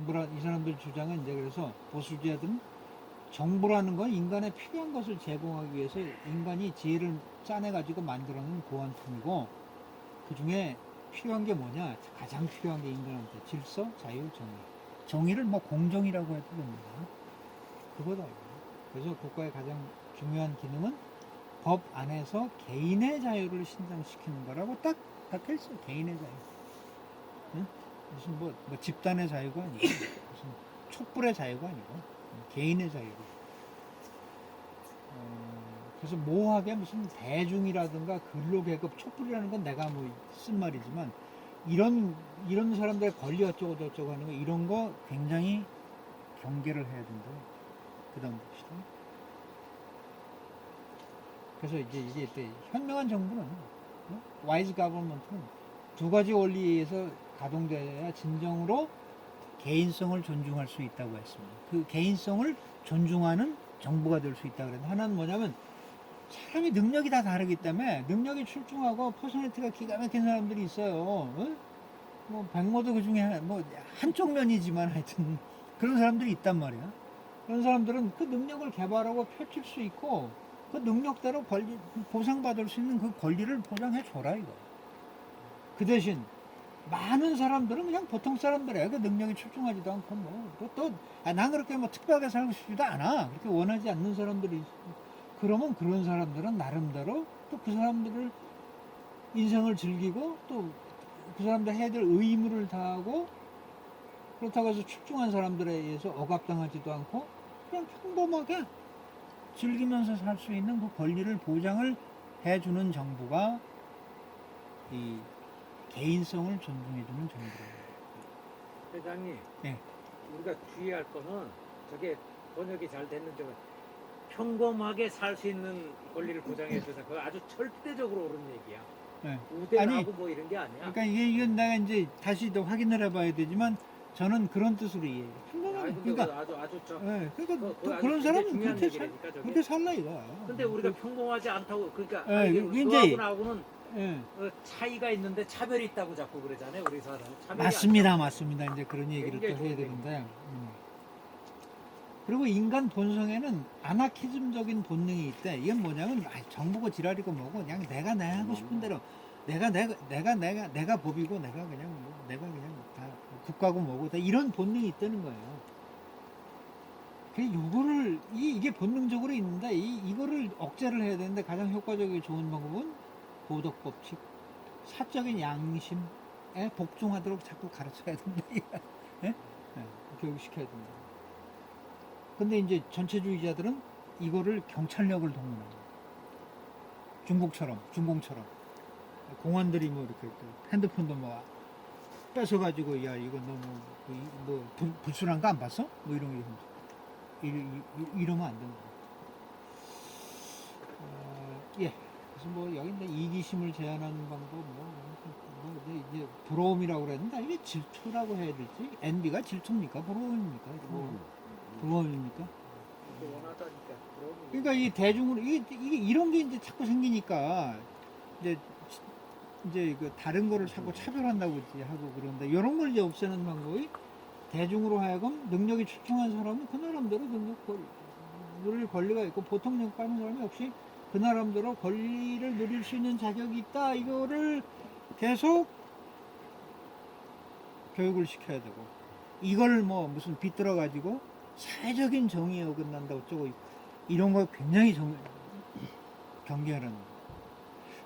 이 사람들 주장은 이제 그래서 보수주의자들은 정부라는 건 인간에 필요한 것을 제공하기 위해서 인간이 지혜를 짜내가지고 만들어낸 고안품이고 그 중에 필요한 게 뭐냐? 가장 필요한 게 인간한테 질서, 자유, 정의. 정의를 뭐 공정이라고 해도 됩니다. 그거다. 그래서 국가의 가장 중요한 기능은 법 안에서 개인의 자유를 신장시키는 거라고 딱 박혀있어. 개인의 자유. 응? 무슨 뭐 집단의 자유가 아니고 무슨 촛불의 자유가 아니고 개인의 자유고. 그래서 모호하게 무슨 대중이라든가 근로계급 촛불이라는 건 내가 뭐 쓴 말이지만 이런 사람들의 권리 어쩌고 저쩌고 하는 거 이런 거 굉장히 경계를 해야 된다. 그 다음 봅시다. 그래서 이제 현명한 정부는 와이즈 가버먼트는 두 가지 원리에 의해서 가동되어야 진정으로 개인성을 존중할 수 있다고 했습니다. 그 개인성을 존중하는 정부가 될 수 있다 그랬는데 하나는 뭐냐면 사람이 능력이 다 다르기 때문에 능력이 출중하고 퍼스널리티가 기가 막힌 사람들이 있어요. 어? 뭐 백모도 그 중에 뭐 한쪽 면이지만 하여튼 그런 사람들이 있단 말이야. 그런 사람들은 그 능력을 개발하고 펼칠 수 있고 그 능력대로 보상받을 수 있는 그 권리를 보장해 줘라 이거. 그 대신 많은 사람들은 그냥 보통 사람들이야. 그 능력이 출중하지도 않고 난 그렇게 뭐 특별하게 살고 싶지도 않아. 그렇게 원하지 않는 사람들이 그러면 그런 사람들은 나름대로 또 그 사람들을 인생을 즐기고 또 그 사람들 해야 될 의무를 다하고 그렇다고 해서 출중한 사람들에 의해서 억압당하지도 않고 그냥 평범하게 즐기면서 살 수 있는 그 권리를 보장을 해주는 정부가 이 개인성을 존중해주는 정부입니다. 회장님, 네. 우리가 주의할 거는 저게 번역이 잘 됐는지 평범하게 살 수 있는 권리를 보장해 줘서 그거 아주 절대적으로 옳은 얘기야. 네. 우대하고 아니, 뭐 이런 게 아니야. 그러니까 이건 내가 이제 다시 또 확인을 해봐야 되지만 저는 그런 뜻으로 이해해요. 평범하게. 근데 그러니까, 아주 네, 그러니까 그거 또 아주 그런 사람은 중요한 그렇게, 얘기라니까, 저게. 그렇게 살라 이거야. 근데 우리가 평범하지 않다고 그러니까 예, 이게 이제- 너하고 나하고는 예. 차이가 있는데 차별이 있다고 자꾸 그러잖아요. 우리 사람. 맞습니다, 맞습니다. 이제 그런 얘기를 또 굉장히 해야 좋은 되는데. 그리고 인간 본성에는 아나키즘적인 본능이 있대. 이건 뭐냐면 정보고 지랄이고 뭐고 그냥 내가 하고 싶은 대로 내가 법이고 내가 그냥 다 국가고 뭐고 다 이런 본능이 있다는 거예요. 그 요거를 이게 본능적으로 있는데 이거를 억제를 해야 되는데 가장 효과적이고 좋은 방법은 도덕 법칙, 사적인 양심에 복종하도록 자꾸 가르쳐야 된다. 예? 예, 교육시켜야 된다. 근데 이제 전체주의자들은 이거를 경찰력을 동원합니다. 중공처럼 공안들이 뭐 이렇게 핸드폰도 뭐 뺏어가지고 야 이거 너무 불순한 거 안 봤어? 뭐 이런 게 이러면 안 되는 거예요. 예. 그래서 뭐 여기 이제 이기심을 제한하는 방법 이제 부러움이라고 그랬는데 이게 질투라고 해야 될지 엔비가 질투입니까? 부러움입니까? 부러움입니까? 원하다니까. 그러니까 이 대중으로 이게 이런 게 이제 자꾸 생기니까 이제 그 다른 거를 자꾸 차별한다고 하고 그런데 이런 걸 이제 없애는 방법이 대중으로 하여금 능력이 출중한 사람은 그 나름대로 누릴 권리가 있고 보통 능력 가진 사람이 역시 그 나름대로 권리를 누릴 수 있는 자격이 있다. 이거를 계속 교육을 시켜야 되고 이걸 뭐 무슨 빗들어 가지고 사회적인 정의에 어긋난다고 어쩌고 이런 거 굉장히 경계하라는 거예요.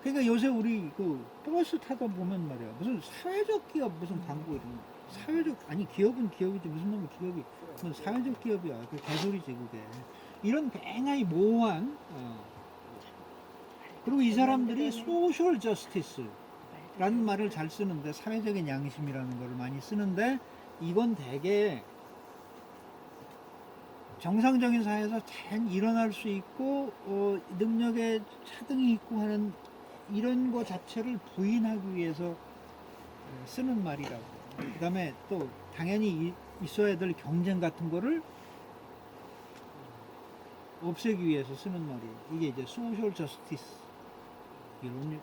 그러니까 요새 우리 그 버스 타다 보면 말이야 무슨 사회적 기업 무슨 광고 이런 거 사회적 아니 기업은 기업이지 무슨 놈의 기업이 무슨 사회적 기업이야 그 개소리지 그게 이런 굉장히 모호한 그리고 이 사람들이 소셜 저스티스라는 말을 잘 쓰는데 사회적인 양심이라는 걸 많이 쓰는데 이건 되게 정상적인 사회에서 잘 일어날 수 있고 능력에 차등이 있고 하는 이런 거 자체를 부인하기 위해서 쓰는 말이라고. 그 다음에 또 당연히 있어야 될 경쟁 같은 거를 없애기 위해서 쓰는 말이에요. 이게 이제 소셜 저스티스 이런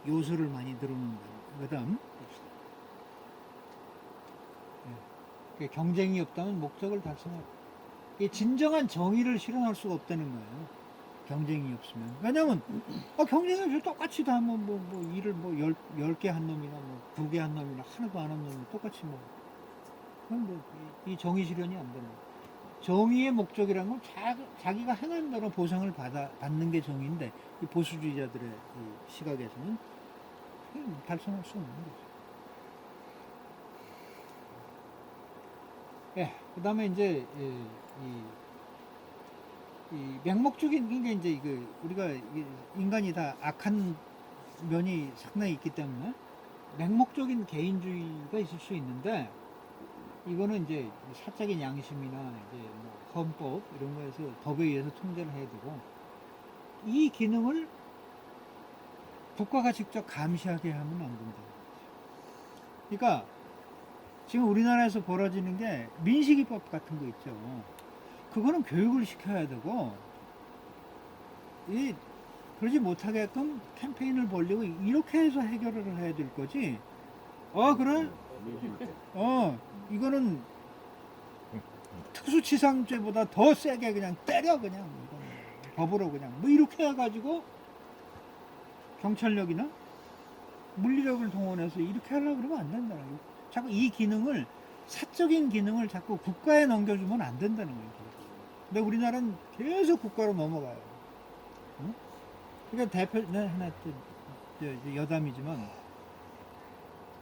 요소를 많이 들어오는 거예요. 그 다음 경쟁이 없다면 목적을 달성할. 이 진정한 정의를 실현할 수가 없다는 거예요. 경쟁이 없으면. 왜냐면 경쟁이 없이 똑같이 다 일을 10개 한 놈이나 2개 한 놈이나 하나도 안 한 놈이 똑같이 그럼 이 정의 실현이 안 되는 거예요. 정의의 목적이라는 건 자기가 행한 대로 보상을 받는 게 정의인데 이 보수주의자들의 이 시각에서는 달성할 수 없는 거죠. 예, 그 다음에 이제 이 맹목적인 게 이제 우리가 인간이 다 악한 면이 상당히 있기 때문에 맹목적인 개인주의가 있을 수 있는데 이거는 이제 사적인 양심이나 이제 헌법 이런 거에서 법에 의해서 통제를 해야 되고 이 기능을 국가가 직접 감시하게 하면 안 된다. 그러니까 지금 우리나라에서 벌어지는 게 민식이법 같은 거 있죠. 그거는 교육을 시켜야 되고 그러지 못하게끔 캠페인을 벌리고 이렇게 해서 해결을 해야 될 거지. 그래? 이거는 특수치상죄보다 더 세게 그냥 때려 그냥 이거는 법으로 그냥 이렇게 해가지고 경찰력이나 물리력을 동원해서 이렇게 하려고 그러면 안 된다는 거예요. 자꾸 이 기능을 사적인 기능을 자꾸 국가에 넘겨주면 안 된다는 거예요. 근데 우리나라는 계속 국가로 넘어가요. 응? 그러니까 하나 또 여담이지만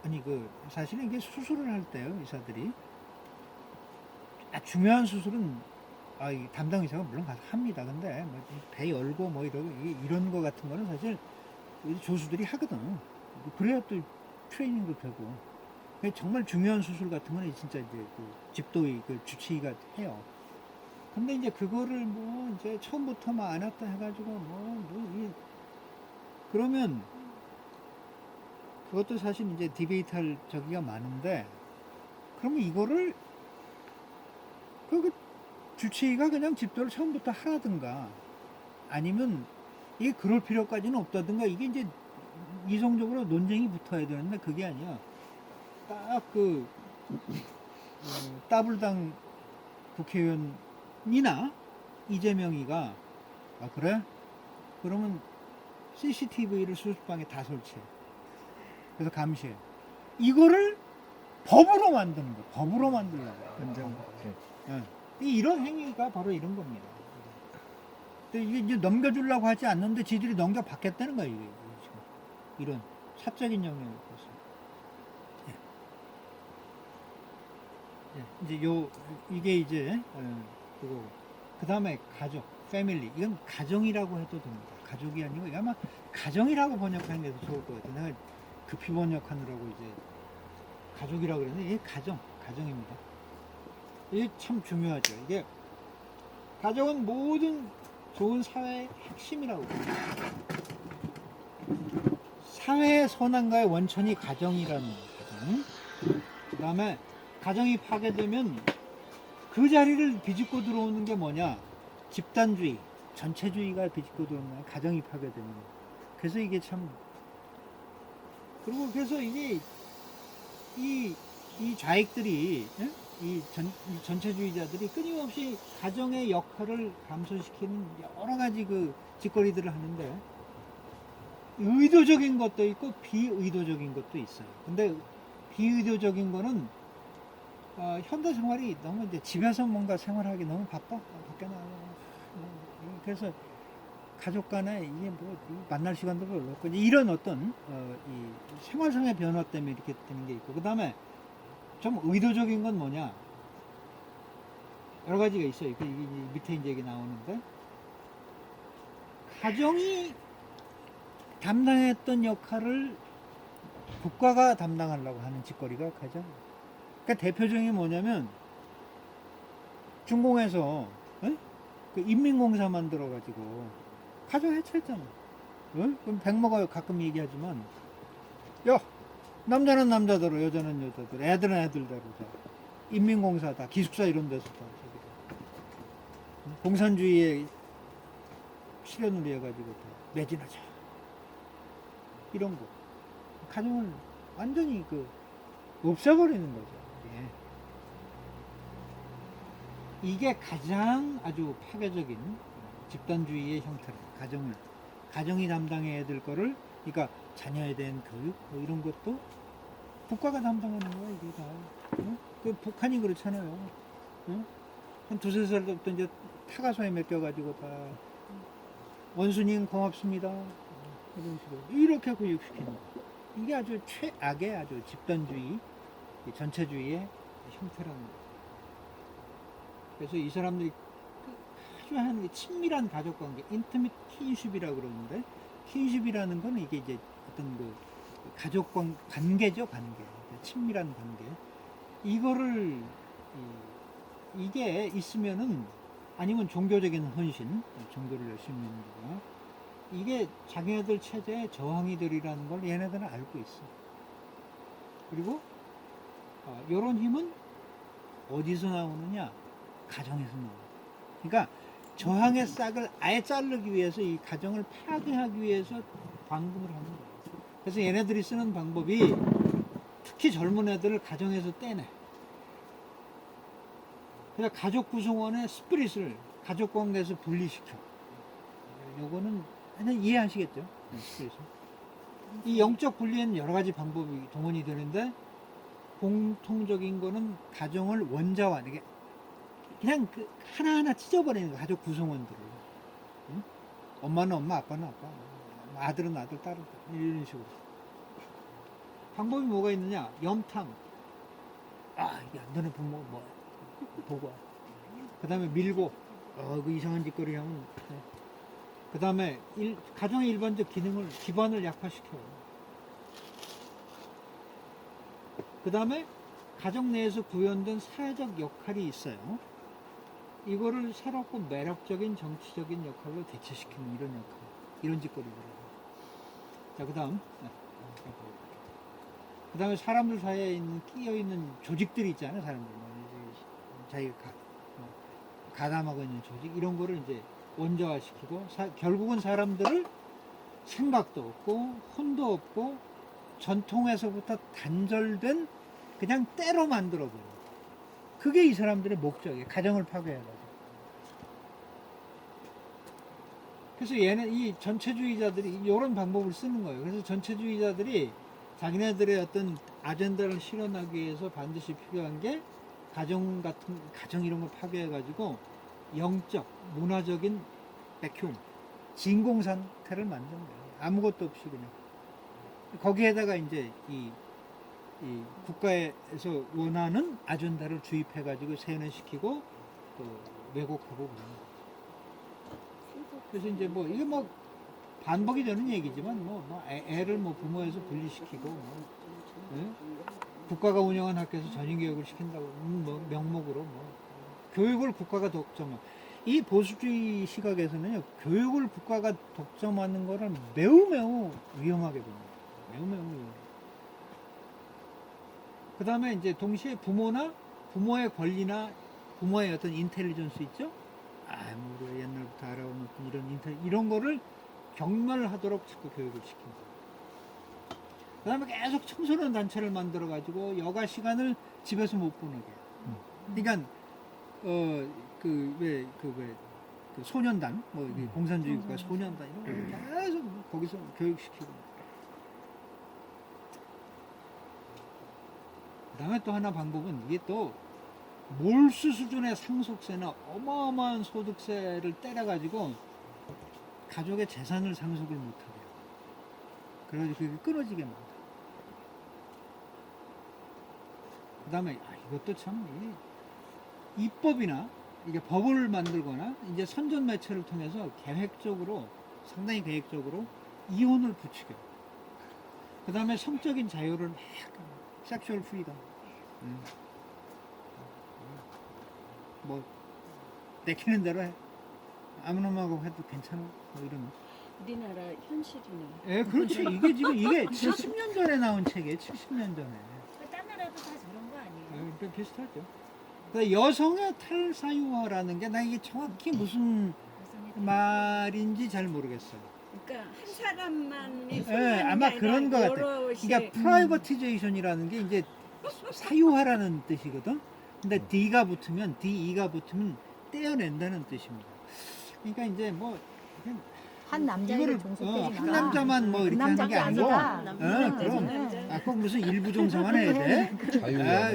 아니 사실은 이게 수술을 할 때요 의사들이 중요한 수술은 이 담당 의사가 물론 가서 합니다. 근데 배 열고 이런 거 같은 거는 사실 조수들이 하거든. 그래야 또 트레이닝도 되고. 정말 중요한 수술 같은 거는 진짜 이제 집도의 주치의가 해요. 근데 이제 그거를 이제 처음부터 안 왔다 해가지고 그러면 그것도 사실 이제 디베이트 할 저기가 많은데 그러면 이거를 주치의가 그냥 집도를 처음부터 하라든가 아니면 이게 그럴 필요까지는 없다든가 이게 이제 이성적으로 논쟁이 붙어야 되는데 그게 아니야. 딱 따블당 국회의원이나 이재명이가 그래? 그러면 CCTV를 수술방에 다 설치해. 그래서 감시해. 이거를 법으로 만드는 거. 법으로 만들려고. 이런 행위가 바로 이런 겁니다. 근데 이게 이제 넘겨주려고 하지 않는데 지들이 넘겨받겠다는 거예요. 이게 지금. 이런 사적인 영역을 보서. 이제 이게 이제 그거. 그 다음에 가족, 패밀리. 이건 가정이라고 해도 됩니다. 가족이 아니고 이거 아마 가정이라고 번역하는 게 더 좋을 것 같아요. 내가 급히 번역하느라고 이제 가족이라고 그랬는데 이게 가정입니다. 이게 참 중요하죠. 이게 가족은 모든 좋은 사회의 핵심이라고 합니다. 사회의 선한과의 원천이 가정이라는 가정. 그 다음에 가정이 파괴되면 그 자리를 비집고 들어오는 게 뭐냐? 집단주의, 전체주의가 비집고 들어오는 거야. 가정이 파괴되면. 그래서 이게 참 그리고 그래서 이게 이 좌익들이 이 전체주의자들이 끊임없이 가정의 역할을 감소시키는 여러 가지 짓거리들을 하는데 의도적인 것도 있고 비의도적인 것도 있어요. 근데 비의도적인 거는 현대 생활이 너무 이제 집에서 뭔가 생활하기 너무 바빠. 밖에 나가요. 그래서 가족 간에 이게 만날 시간도 별로 없고 이런 어떤 이 생활상의 변화 때문에 이렇게 되는 게 있고 그 다음에 좀 의도적인 건 뭐냐 여러 가지가 있어요. 이게 밑에 이제 이게 나오는데 가정이 담당했던 역할을 국가가 담당하려고 하는 짓거리가 가장 그러니까 대표적인 게 뭐냐면 중공에서 그 인민공사 만들어가지고 가정 해체했잖아. 그럼 백모가 가끔 얘기하지만 야 남자는 남자대로 여자는 여자대로 애들은 애들대로 다 인민공사다 기숙사 이런 데서 다 공산주의에 실현을 해가지고 다 매진하자 이런 거 가정을 완전히 없애버리는 거죠. 예. 이게 가장 아주 파괴적인 집단주의의 형태로 가정이 담당해야 될 거를, 그러니까 자녀에 대한 교육 뭐 이런 것도 국가가 담당하는 거야 이게 다. 응? 그 북한이 그렇잖아요. 응? 한 두세 살 때부터 이제 타가소에 맡겨가지고 다 원수님 고맙습니다 이런 식으로 이렇게 교육시키는 거. 이게 아주 최악의 아주 집단주의, 전체주의의 형태라는 거예요. 그래서 이 사람들이 아주 하는 게 친밀한 가족관계, 인티밋 킨십이라고 그러는데, 킨십이라는 건 이게 이제 어떤 그 관계죠, 관계. 친밀한 관계. 이거를 이게 있으면은, 아니면 종교적인 헌신, 종교를 열심히 믿는 거가, 이게 자기네들 체제의 저항이 되리라는 걸 얘네들은 알고 있어. 그리고 이런 힘은 어디서 나오느냐? 가정에서 나와요. 그러니까 저항의 싹을 아예 자르기 위해서, 이 가정을 파괴하기 위해서 방금을 하는 거예요. 그래서 얘네들이 쓰는 방법이, 특히 젊은 애들을 가정에서 떼내. 그래서 가족 구성원의 스피릿을 가족 관계에서 분리시켜. 요거는 그냥 이해하시겠죠? 스피릿을. 이 영적 분리에는 여러 가지 방법이 동원이 되는데, 공통적인 거는 가정을 원자화, 이게 그냥 그 하나하나 찢어버리는 거야, 가족 구성원들을. 응? 엄마는 엄마, 아빠는 아빠, 아들은 아들, 딸은 딸, 이런 식으로. 방법이 뭐가 있느냐? 염탐. 아, 이게 안 되는 부모, 뭐, 보고. 그 다음에 밀고, 그 이상한 짓거리 하면. 그 다음에 가정의 일반적 기반을 약화시켜요. 그 다음에 가정 내에서 구현된 사회적 역할이 있어요. 이거를 새롭고 매력적인 정치적인 역할로 대체시키는 이런 역할, 이런 짓거리더라고요. 자, 그 다음에 사람들 사이에 끼어있는 조직들이 있잖아요, 사람들. 자기가 가담하고 있는 조직, 이런 거를 이제 원자화시키고, 결국은 사람들을 생각도 없고, 혼도 없고, 전통에서부터 단절된 그냥 때로 만들어버려. 그게 이 사람들의 목적이에요. 가정을 파괴해가지고. 그래서 이 전체주의자들이 이런 방법을 쓰는 거예요. 그래서 전체주의자들이 자기네들의 어떤 아젠다를 실현하기 위해서 반드시 필요한 게 가정 이런 걸 파괴해가지고 영적, 문화적인 백흉, 진공 상태를 만든 거예요. 아무것도 없이 그냥. 거기에다가 이제 이 국가에서 원하는 아젠다를 주입해가지고 세뇌시키고 또 왜곡하고 그러는 거죠. 그래서 이제 뭐 이게 뭐 반복이 되는 얘기지만 애를 부모에서 분리시키고 예? 국가가 운영한 학교에서 전인교육을 시킨다고 명목으로 교육을 국가가 독점하고, 이 보수주의 시각에서는요, 교육을 국가가 독점하는 거를 매우 위험하게 봅니다. 매우 위험해. 그 다음에 이제 동시에 부모의 권리나 부모의 어떤 인텔리전스 있죠? 우리가 옛날부터 알아온 이런 거를 경멸하도록 자꾸 교육을 시킨다. 그 다음에 계속 청소년 단체를 만들어가지고 여가 시간을 집에서 못 보내게. 그러니까, 그 소년단, 공산주의 국가 소년단, 이런 거 계속 거기서 교육시키고. 그 다음에 또 하나 방법은, 이게 또 몰수 수준의 상속세나 어마어마한 소득세를 때려가지고 가족의 재산을 상속을 못하게 해요. 그래가지고 그게 끊어지게 만들어요. 그 다음에 이것도 참 입법이나 이게 법을 만들거나 이제 선전 매체를 통해서 상당히 계획적으로 이혼을 부추겨요. 그 다음에 성적인 자유를 섹슈얼 프리덤, 내키는 대로 해, 아무나하고 해도 괜찮아, 이런. 우리나라 현실이네. 예, 그렇지. 이게 지금 70년 전에 나온 책이에요. 70년 전에. 딴 나라도 다 저런 거 아니에요? 좀 비슷하죠. 그러니까 여성의 탈사유화라는 게 나 이게 정확히 무슨 말인지 잘 모르겠어요. 그러니까 한 사람만의 예, 아마 그런 것 같아요. 그러니까 프라이버티제이션이라는 게 이제 사유화라는 뜻이거든. 근데 D가 붙으면 DE가 붙으면 떼어낸다는 뜻입니다. 그러니까 이제 뭐 그냥 한 남자에게 이거를 종속되지 한 남자만 뭐 이렇게 하는 게 아니고 그럼 꼭 무슨 일부 정서만 해야 돼? 자유야.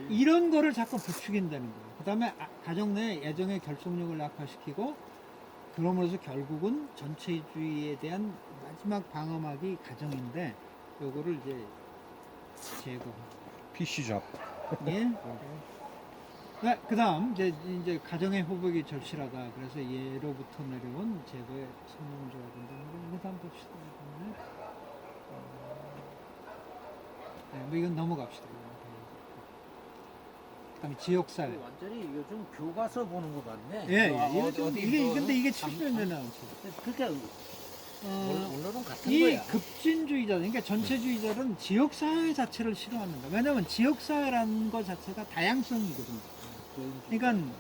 이런 거를 자꾸 부추긴다는 거예요. 그 다음에 가정 내 애정의 결속력을 악화시키고 그러면서 결국은 전체주의에 대한 마지막 방어막이 가정인데 요거를 이제 제거합니다. PC 잡. 예. 네, 그 다음 이제 가정의 호복이 절실하다. 그래서 예로부터 내려온 제거의 성능을 줘야 된다. 이거 다음 봅시다. 네, 뭐 이건 넘어갑시다. 그다음에 지역사회. 완전히 요즘 교과서 보는 거 같네. 예, 아, 이거 좀, 이게 뭐, 근데 이게 70년대 나왔죠. 그러니까 어, 원론은 같은 이 거야. 급진주의자, 그러니까 전체주의자는 지역사회 자체를 싫어합니다. 왜냐하면 지역사회라는 것 자체가 다양성이거든요. 그러니까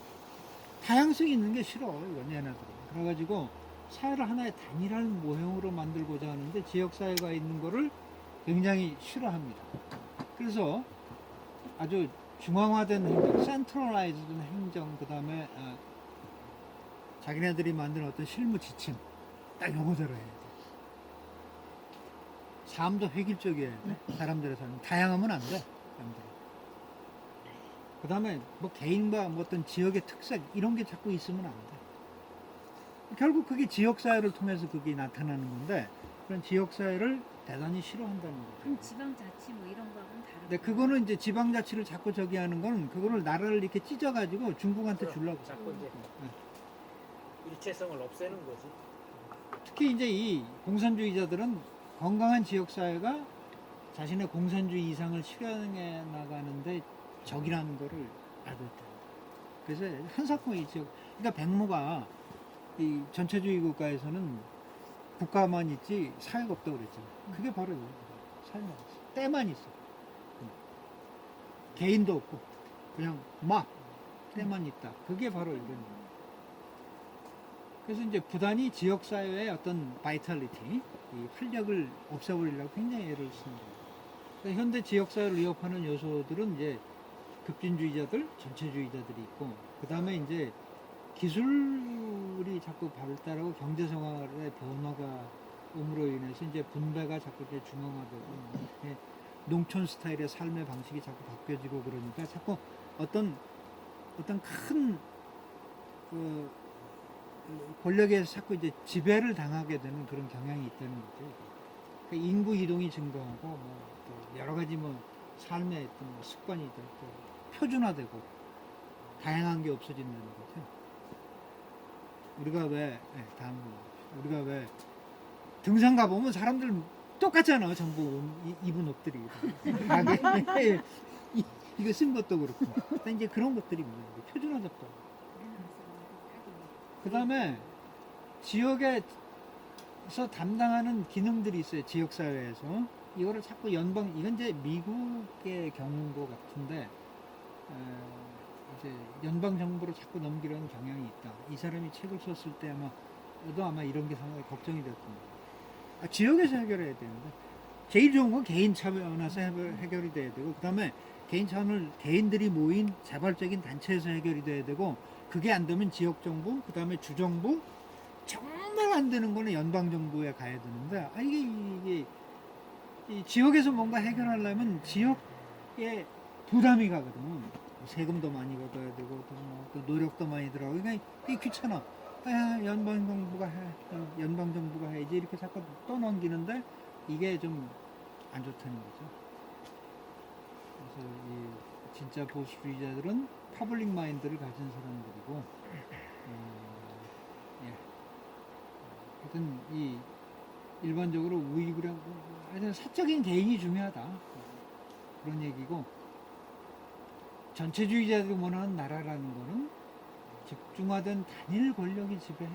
다양성이 있는 게 싫어, 이건 얘네들은. 그래가지고 사회를 하나의 단일한 모형으로 만들고자 하는데 지역사회가 있는 거를 굉장히 싫어합니다. 그래서 아주 중앙화된 행정, 센트럴라이즈된 행정, 그 다음에 자기네들이 만든 어떤 실무 지침, 딱 요거대로 해야 돼. 삶도 획일적이어야 돼. 사람들의 삶. 다양하면 안 돼. 사람들. 그 다음에 뭐 개인과 뭐 어떤 지역의 특색, 이런 게 자꾸 있으면 안 돼. 결국 그게 지역사회를 통해서 그게 나타나는 건데, 그런 지역사회를 대단히 싫어한다는 그럼 거죠. 지방자치 뭐 이런 거하고는 다른 근데 그거는 이제 지방자치를 자꾸 저기 하는 건, 그거를 나라를 이렇게 찢어가지고 중국한테 주려고. 자꾸 이제 네. 일체성을 없애는 거지. 특히 이제 이 공산주의자들은 건강한 지역사회가 자신의 공산주의 이상을 실현해 나가는데 적이라는 거를 알고 있다. 그래서 한사코 이 지역, 그러니까 백모가 이 전체주의 국가에서는 국가만 있지 사회가 없다고 그랬잖아요. 그게 바로 이거예요. 사회가 없어. 때만 있어. 개인도 없고 그냥 막 때만 있다. 그게 바로 이런 거예요. 그래서 이제 부단히 지역사회의 어떤 바이탈리티, 이 활력을 없애버리려고 굉장히 애를 씁니다. 그러니까 현대 지역사회를 위협하는 요소들은 이제 급진주의자들, 전체주의자들이 있고, 그 다음에 이제 기술이 자꾸 발달하고 경제생활의 변화가 음으로 인해서 이제 분배가 자꾸 이제 중앙화되고, 이렇게 농촌 스타일의 삶의 방식이 자꾸 바뀌어지고 그러니까 자꾸 어떤 큰 권력에서 자꾸 이제 지배를 당하게 되는 그런 경향이 있다는 거죠. 그러니까 인구 이동이 증가하고 또 여러 가지 삶의 어떤 습관이 또 표준화되고 다양한 게 없어진다는 거죠. 우리가 왜 우리가 왜 등산 가보면 사람들 똑같잖아. 전부 입은 옷들이 이거 쓴 것도 그렇고. 근데 이제 그런 것들이 표준화됐다. 그 다음에 지역에서 담당하는 기능들이 있어요. 지역사회에서. 이거를 자꾸 이건 이제 미국의 경우인 것 같은데, 이제 연방정부로 자꾸 넘기려는 경향이 있다. 이 사람이 책을 썼을 때 아마 이런 게 상당히 걱정이 됐던 거예요. 지역에서 해결해야 되는데, 제일 좋은 건 개인 차원에서 해결이 돼야 되고, 그 다음에 개인 차원을 개인들이 모인 자발적인 단체에서 해결이 돼야 되고, 그게 안 되면 지역정부, 그 다음에 주정부, 정말 안 되는 거는 연방정부에 가야 되는데, 이게 이 지역에서 뭔가 해결하려면 지역에 부담이 가거든요. 세금도 많이 걷어야 되고, 또 노력도 많이 들어가고, 그러니까 이게 귀찮아. 연방정부가 해야지. 이렇게 자꾸 떠넘기는데, 이게 좀 안 좋다는 거죠. 그래서 진짜 보수주의자들은 퍼블릭 마인드를 가진 사람들이고, 하여튼 일반적으로 우익이라고 하여튼 사적인 개인이 중요하다 그런 얘기고, 전체주의자들이 원하는 나라라는 거는 집중화된 단일 권력이 지배해.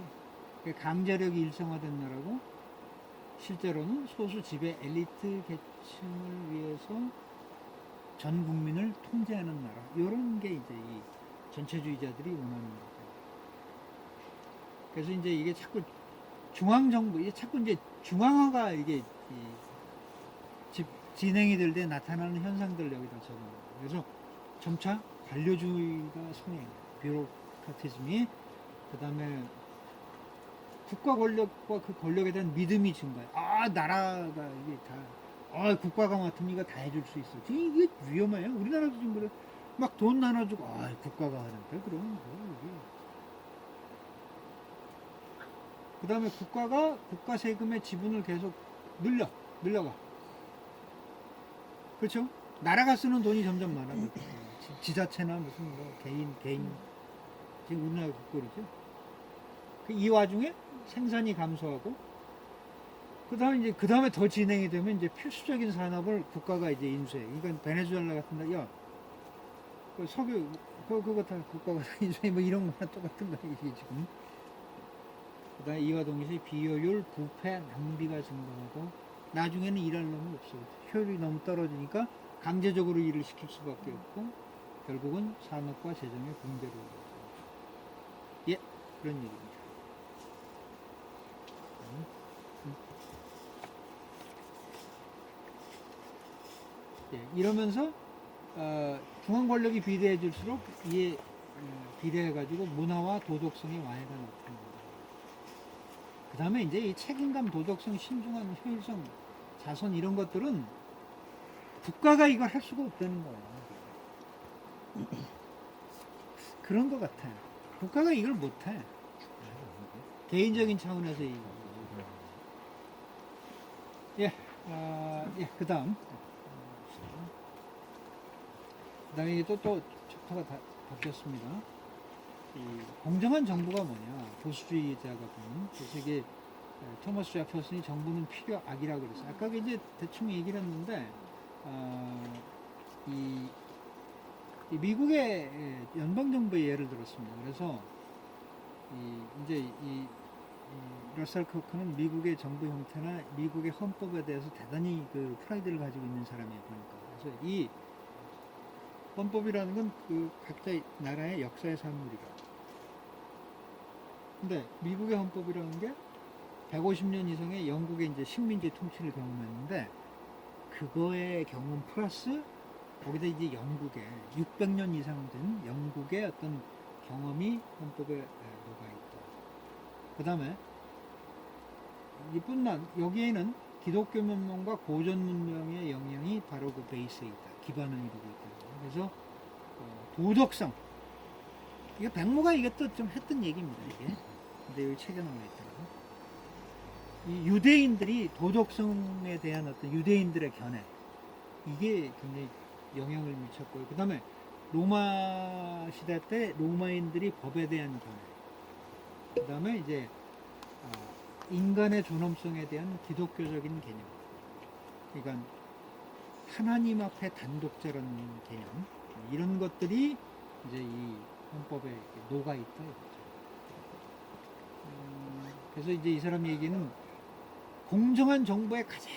그러니까 강제력이 일성화된 나라고, 실제로는 소수 지배 엘리트 계층을 위해서 전 국민을 통제하는 나라. 이런 게 이제 이 전체주의자들이 원하는 거죠. 그래서 이제 이게 자꾸 중앙정부, 이게 자꾸 이제 중앙화가 이게 진행이 될 때 나타나는 현상들 여기다 적어요. 그래서 점차 관료주의가 성행해요. 뷰로크라티즘이. 그 다음에 국가 권력과 그 권력에 대한 믿음이 증가해요. 아, 나라가 이게 다, 국가가 맡으면 이거 다 해줄 수 있어. 지금 이게 위험해요. 우리나라도 지금 그래. 막 돈 나눠주고, 국가가 하는데, 그럼 뭐, 이게. 그 다음에 국가 세금의 지분을 계속 늘려가. 그렇죠? 나라가 쓰는 돈이 점점 많아요. 지자체나 무슨 뭐 개인 지금 우리나라 국꼴이죠. 이 와중에 생산이 감소하고 그 다음에 더 진행이 되면 이제 필수적인 산업을 국가가 이제 인수해. 그러니까 베네수엘라 같은 데, 그 석유 그거 다 국가가 다 인수해. 뭐 이런 거나 똑같은 거 이게 지금. 그다음에 이와 동시에 비효율, 부패, 낭비가 증가하고 나중에는 일할 놈이 없어요. 효율이 너무 떨어지니까 강제적으로 일을 시킬 수밖에 없고 결국은 산업과 재정의 붕괴로 이어져요. 그런 얘기입니다. 이러면서 중앙 권력이 비대해질수록 이에 비례해가지고 문화와 도덕성의 와해가 나타납니다. 그 다음에 이제 이 책임감, 도덕성, 신중한, 효율성, 자선 이런 것들은 국가가 이걸 할 수가 없다는 거예요. 그런 것 같아요. 국가가 이걸 못해. 개인적인 차원에서 그 다음에 또 챕터가 바뀌었습니다. 이 공정한 정부가 뭐냐, 보수주의자가 보는. 그래서 이게 토마스 제퍼슨이 정부는 필요악이라고 그랬어요. 아까 이제 대충 얘기를 했는데, 이 미국의 연방정부의 예를 들었습니다. 그래서 이 러셀 코크는 미국의 정부 형태나 미국의 헌법에 대해서 대단히 그 프라이드를 가지고 있는 사람이에요, 보니까. 그래서 이 헌법이라는 건 그 각자 나라의 역사의 산물이라. 근데 미국의 헌법이라는 게 150년 이상의 영국의 이제 식민지 통치를 경험했는데, 그거의 경험 플러스 거기다 이제 영국의 600년 이상 된 영국의 어떤 경험이 헌법에 녹아있다. 그 다음에 여기에는 기독교 문명과 고전 문명의 영향이 바로 그 베이스에 있다. 기반을 이루고 있다. 그래서 도덕성, 이게 백모가 이것도 좀 했던 얘기입니다. 이게. 근데 여기 책에 나와 있더라고요. 이 유대인들이 도덕성에 대한 어떤 유대인들의 견해, 이게 굉장히 영향을 미쳤고요. 그 다음에 로마 시대 때 로마인들이 법에 대한 견해, 그 다음에 이제 인간의 존엄성에 대한 기독교적인 개념, 그러니까 하나님 앞에 단독자라는 개념, 이런 것들이 이제 이 헌법에 녹아 있다 이거죠. 그래서 이제 이 사람 얘기는 공정한 정부의 가장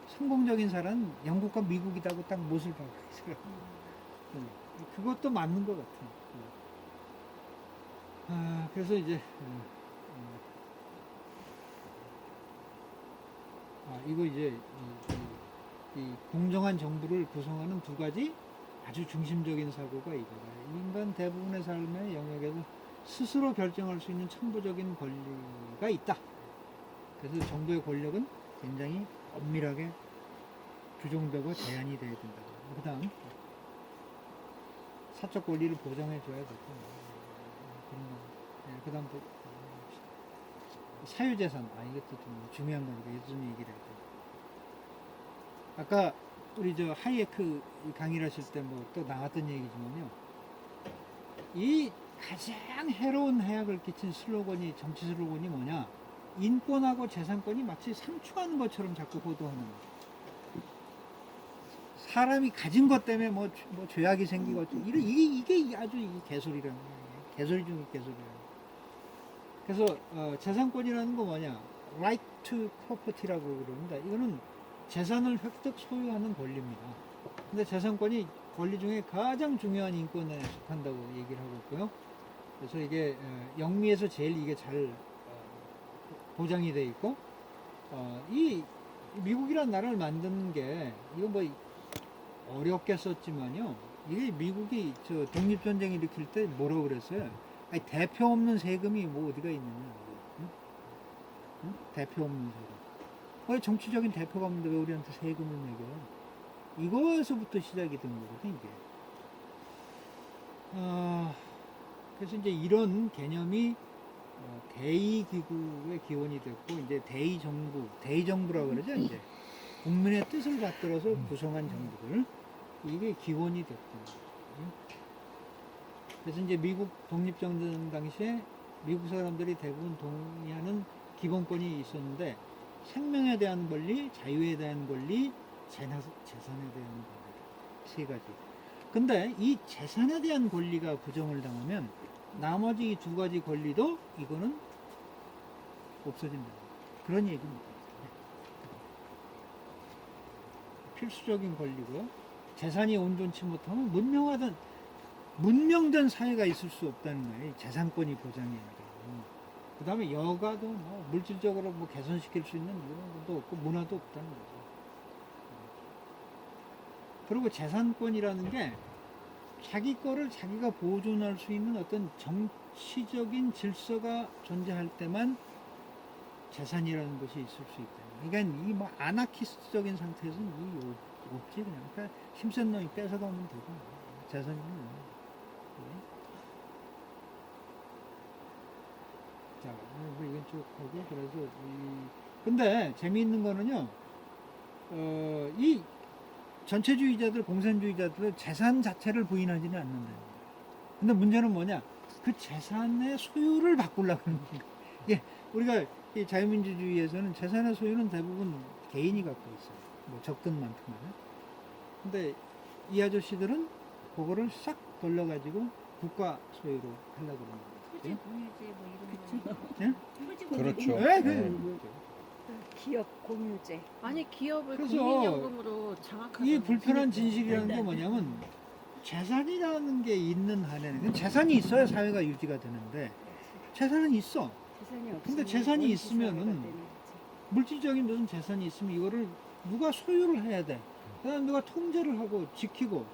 성공적인 사람은 영국과 미국이라고 딱 못을 박고 있어요. 그것도 맞는 것 같아요. 그래서 이제 이거 이제 이 공정한 정부를 구성하는 두 가지 아주 중심적인 사고가 이거다. 인간 대부분의 삶의 영역에서 스스로 결정할 수 있는 천부적인 권리가 있다. 그래서 정부의 권력은 굉장히 엄밀하게 규정되고 제한이 돼야 된다. 그 다음 사적 권리를 보장해 줘야 되고, 그 다음 또 사유재산, 이것도 좀 중요한 거니까 이것 좀 얘기를 해야 돼. 아까 우리 저 하이에크 강의를 하실 때 뭐 또 나왔던 얘기지만요, 이 가장 해로운 해악을 끼친 슬로건이, 정치 슬로건이 뭐냐, 인권하고 재산권이 마치 상충하는 것처럼 자꾸 호도하는 거예요. 사람이 가진 것 때문에 뭐 죄악이 생기고, 이게 아주 개소리라는 거예요. 개소리 중에 개소리라는 거예요. 그래서 재산권이라는 거 뭐냐, right to property라고 그러는데, 이거는 재산을 획득 소유하는 권리입니다. 근데 재산권이 권리 중에 가장 중요한 인권에 속한다고 얘기를 하고 있고요. 그래서 이게 영미에서 제일 이게 잘 보장이 돼 있고, 이 미국이라는 나라를 만드는 게, 이거 뭐 어렵게 썼지만요, 이게 미국이 저 독립전쟁 일으킬 때 뭐라고 그랬어요? 아니, 대표 없는 세금이 뭐 어디가 있느냐. 응? 응? 대표 없는 세금. 왜 정치적인 대표가 없는데 왜 우리한테 세금을 매겨? 이거에서부터 시작이 된 거거든, 이게. 그래서 이제 이런 개념이 대의기구의 기원이 됐고, 이제 대의정부라고 그러죠, 이제. 국민의 뜻을 받들어서 구성한 정부들. 이게 기원이 됐던 거예요. 그래서 이제 미국 독립전쟁 당시에 미국 사람들이 대부분 동의하는 기본권이 있었는데, 생명에 대한 권리, 자유에 대한 권리, 재산에 대한 권리. 세 가지. 근데 이 재산에 대한 권리가 부정을 당하면 나머지 이 두 가지 권리도 이거는 없어진다. 그런 얘기입니다. 필수적인 권리고요. 재산이 온전치 못하면 문명된 사회가 있을 수 없다는 거예요. 재산권이 보장이 안 돼요. 그 다음에 여가도 뭐 물질적으로 뭐 개선시킬 수 있는 이런 것도 없고 문화도 없다는 거죠. 그리고 재산권이라는 게 자기 거를 자기가 보존할 수 있는 어떤 정치적인 질서가 존재할 때만 재산이라는 것이 있을 수 있다. 그러니까 이 뭐 아나키스트적인 상태에서는 이 없지 그냥. 그러니까 힘센 놈이 뺏어가면 되고 재산이 자, 뭐 이건 쭉 하고 그래서 근데 재미있는 거는요. 이 전체주의자들, 공산주의자들은 재산 자체를 부인하지는 않는다. 근데 문제는 뭐냐? 그 재산의 소유를 바꾸려고 하는 거예요. 예, 우리가 이 자유민주주의에서는 재산의 소유는 대부분 개인이 갖고 있어요. 뭐 적든 많든 간에. 근데 이 아저씨들은 그거를 싹 돌려가지고 국가 소유로 하려고 그러는 거예요. 토지 공유제 뭐 이런 거. 예? 토지 그렇죠. 공유제. 네, 네. 기업 공유제. 아니 기업을 그래서 국민연금으로 장악하는 이 불편한 진실이라는 게 뭐냐면 재산이라는 게 있는 한에는 재산이 있어야 사회가 유지가 되는데 재산은 있어. 재산이 없으면 근데 재산이 원시 있으면은 사회가 되는 거지. 물질적인 무슨 재산이 있으면 이거를 누가 소유를 해야 돼. 그다음 누가 통제를 하고 지키고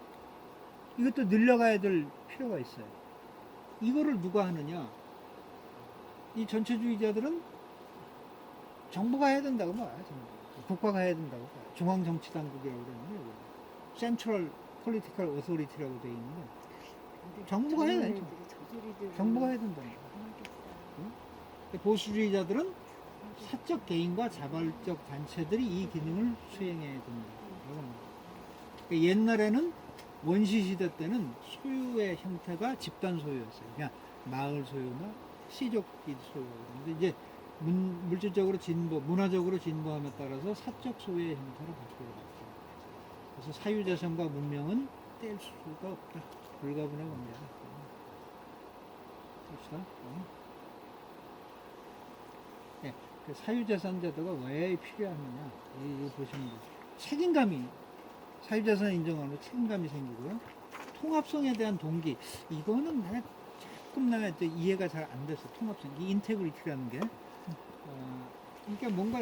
이것도 늘려가야 될 필요가 있어요. 이거를 누가 하느냐? 이 전체주의자들은 정부가 해야 된다고 봐요. 국가가 해야 된다고 봐요. 중앙정치당국이라고 그러는데 Central Political Authority라고 되어 있는데 근데 정부가 해야 젊은 되죠. 애들이 저 소리들을 정부가 해야 된다는 거예요. 하겠어. 보수주의자들은 사적 개인과 자발적 단체들이 이 기능을 수행해야 된다. 그러니까 옛날에는 원시시대 때는 소유의 형태가 집단 소유였어요. 그냥 마을 소유나 시족이 소유. 근데 이제 물질적으로 문화적으로 진보함에 따라서 사적 소유의 형태로 바뀌어갔죠. 그래서 사유재산과 문명은 뗄 수가 없다. 불가분의 관계다. 봅시다. 네, 그 사유재산 제도가 왜 필요하느냐. 이거 보시면 돼요. 책임감이, 사유재산 인정하는 책임감이 생기고요. 통합성에 대한 동기. 이거는 내가 이해가 잘 안 됐어. 통합성. 이 인테그리티라는 게. 그러니까 뭔가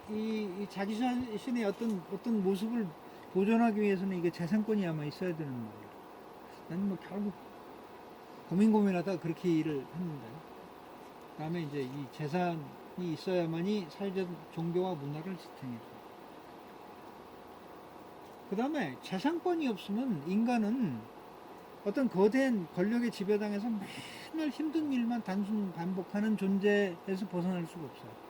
이 자기 자신의 어떤 모습을 보존하기 위해서는 이게 재산권이 아마 있어야 되는 거예요. 나는 뭐 결국 고민하다가 그렇게 일을 했는데. 그다음에 이제 이 재산이 있어야만이 사회적 종교와 문화를 지탱해줘. 그다음에 재산권이 없으면 인간은 어떤 거대한 권력의 지배당해서 맨날 힘든 일만 단순 반복하는 존재에서 벗어날 수가 없어요.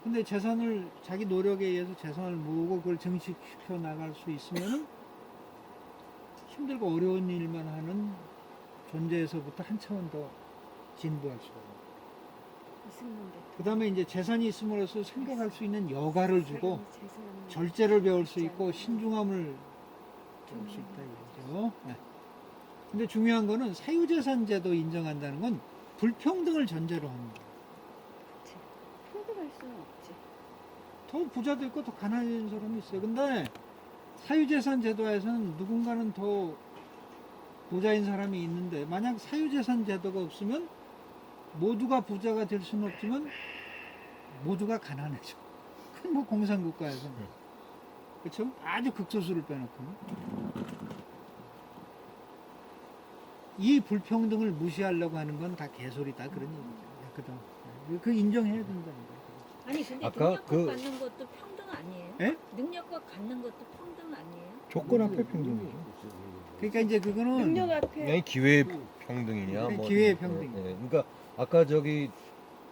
근데 자기 노력에 의해서 재산을 모으고 그걸 증식시켜 나갈 수 있으면은 힘들고 어려운 일만 하는 존재에서부터 한 차원 더 진보할 수가 있어요. 이승만 그 다음에 이제 재산이 있음으로써 생각할 수 있는 여가를 주고 재산 절제를 배울 수 있고 신중함을 배울 수 있다 이거죠. 네. 근데 중요한 거는 사유재산 제도 인정한다는 건 불평등을 전제로 하는 거예요. 평등할 수는 없지. 더 부자도 있고 더 가난한 사람이 있어요. 근데 사유재산 제도에서는 누군가는 더 부자인 사람이 있는데 만약 사유재산 제도가 없으면 모두가 부자가 될 수는 없지만 모두가 가난해져. 그건 뭐 공산국가에서 그렇죠? 아주 극소수를 빼놓고 이 불평등을 무시하려고 하는 건 다 개소리다 그런 얘기죠. 그다음 그 인정해야 된다는 거예요. 아니 근데 아까 능력과 그- 갖는 것도 평등 아니에요? 예? 능력과 갖는 것도 평등 아니에요? 조건 앞에 평등이죠. 그러니까 이제 그거는 능력 앞에 그냥 기회 평등이냐 네, 뭐 기회 평등. 그러니까 아까 저기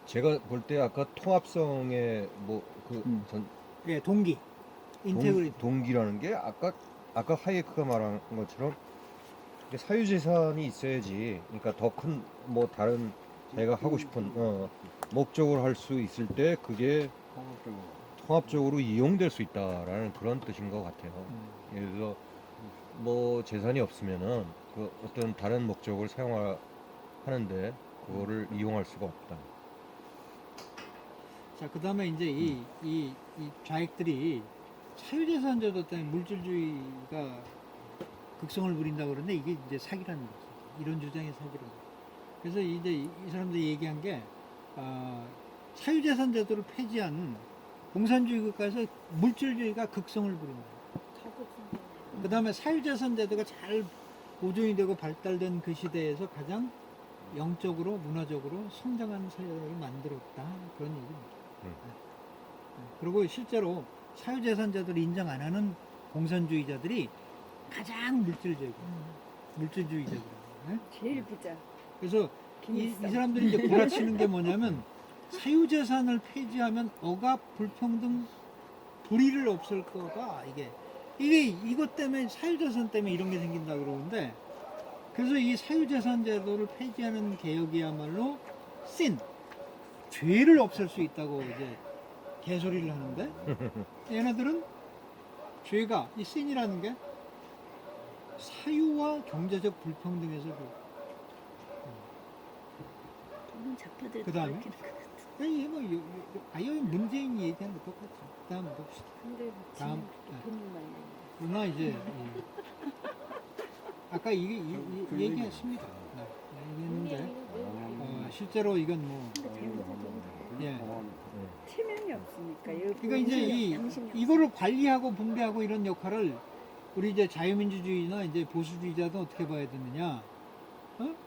제가 볼 때 아까 통합성의 뭐그 예, 동기, 인테그리티. 동기라는 게 아까 하이에크가 말한 것처럼 이게 사유재산이 있어야지. 그러니까 더 큰 뭐 다른 자기가 하고 싶은 목적을 할 수 있을 때 그게 통합적으로 이용될 수 있다라는 그런 뜻인 것 같아요. 예를 들어 뭐 재산이 없으면은 그 어떤 다른 목적을 사용하는데 그거를 이용할 수가 없다. 자, 그 다음에 이제 이 좌익들이 사유재산제도 때문에 물질주의가 극성을 부린다고 그러는데 이게 이제 사기라는 거죠. 이런 주장이 사기라는 거죠. 그래서 이제 이 사람들이 얘기한 게, 사유재산제도를 폐지한 공산주의 국가에서 물질주의가 극성을 부린다. 그 다음에 사유재산제도가 잘 보존이 되고 발달된 그 시대에서 가장 영적으로, 문화적으로 성장한 사회를 만들었다. 그런 얘기입니다. 그리고 실제로 사유재산제도를 인정 안 하는 공산주의자들이 가장 물질주의자들이에요. 네? 제일 부자. 그래서 이 김일성. 사람들이 이제 구라치는 게 뭐냐면 사유재산을 폐지하면 억압, 불평등, 불의를 없앨 거다. 이게 이것 때문에 사유재산 때문에 이런 게 생긴다 그러는데 그래서 이 사유재산 제도를 폐지하는 개혁이야말로 죄를 없앨 수 있다고 이제 개소리를 하는데 얘네들은 죄가 이 신이라는 게 사유와 경제적 불평등에서 자파들 그다음에? 아예 문재인이 얘기하는 거 똑같죠. 다음 봅시다. 근데 다음, 지금 본인만 그러나 이제 아까 이게 얘기했습니다. 네, 얘기했는데 실제로 이건 뭐 예. 체면이 없으니까. 그러니까 이제 이거를 관리하고 분배하고 이런 역할을 우리 이제 자유민주주의나 이제 보수주의자도 어떻게 봐야 되느냐?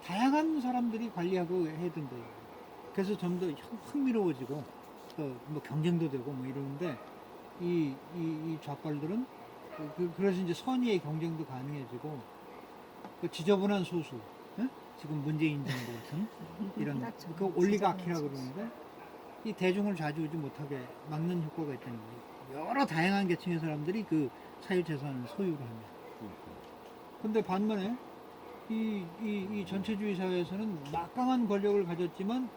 다양한 사람들이 관리하고 해야 된다. 그래서 좀 더 흥미로워지고 또 뭐 경쟁도 되고 뭐 이러는데 이 좌빨들은 그래서 이제 선의의 경쟁도 가능해지고 그 지저분한 소수, 지금 문재인 정부 같은 이런 그 올리가키라고 그러는데 이 대중을 좌지우지 못하게 막는 효과가 있다는 거예요. 여러 다양한 계층의 사람들이 그 사유재산을 소유를 하면. 근데 반면에 이 전체주의 사회에서는 막강한 권력을 가졌지만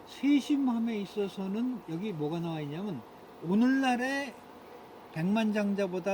세심함에 있어서는 여기 뭐가 나와 있냐면 오늘날의 백만장자보다